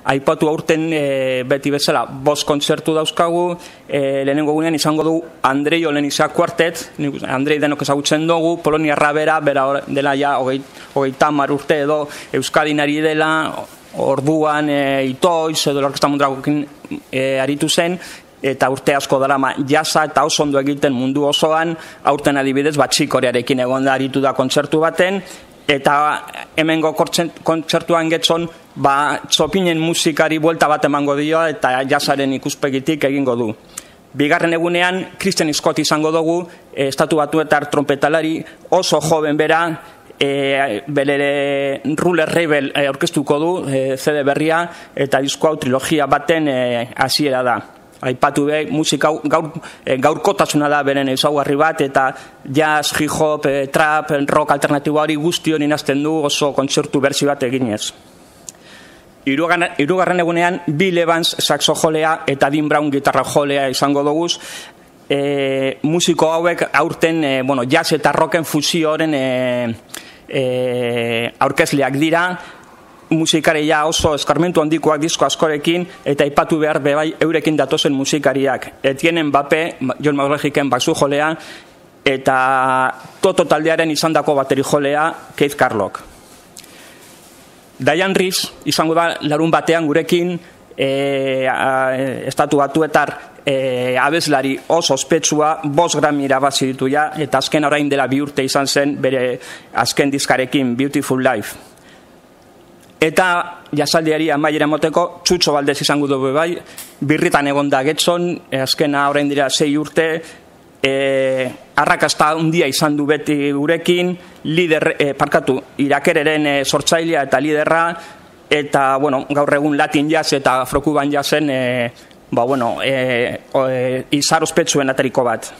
aipatu aurten beti bezala 5 kontzertu dauzkagu, lehenengo gunean izango du Andrei Olenizea Quartet, Andrei denok ezagutzen dugu, Poloniarra bera dela ja 30 urte edo Euskadin ari dela, orduan Itoiz edo Orkestra Mondragokin aritu zen, eta urte asko darama jasa eta oso ondo egiten mundu osoan, aurten adibidez Batxikorearekin egon da aritu da kontzertu baten, eta hemengo kontzertuan getzon txopinen musikari buelta bat emango dio eta jasaren ikuspegitik egingo du. Bigarren egunean Christian Scott izango dugu, Estatu Batuetar trompetalari oso joven bera, bere Ruler Rebel orkestuko du CD berria, eta disko hau trilogia baten hasiera da. Aipatu be, musika gaurkotasuna da beren ezaugarri bat, eta jazz, hip hop, trap, rock alternatiboa hori guzti hori nazten du oso kontzertu bertsi bat eginez. Hirugarren egunean Bill Evans saxo jolea eta Dean Brown gitarra jolea izango duguz. Musiko hauek aurten jazz eta rocken fusioren aurkezleak dira, musikaria oso eskarmentu handikoak disko askorekin, eta aipatu behar bebai eurekin datozen musikariak. Etienen Mbappé, John McLaughlinen basu jolea, eta Toto taldearen izandako bateri jolea, Keith Carlock. Diane Reeves izango da larun batean gurekin, Estatu Batuetar abeslari oso ospetsua, 5 Grammy irabazi ditu ja, eta azken orain dela 2 urte izan zen bere azken diskarekin Beautiful Life. Eta jasaldiari amaiera moteko Txutxo Valdez izango du bai, birritan egon da getzon, azkena orain dira 6 urte, arrakasta handia izan du beti gurekin, Irakereren sortzailea eta liderra, eta gaur egun Latin jazz eta afrokuban jazzen izar ospetsuen ateriko bat.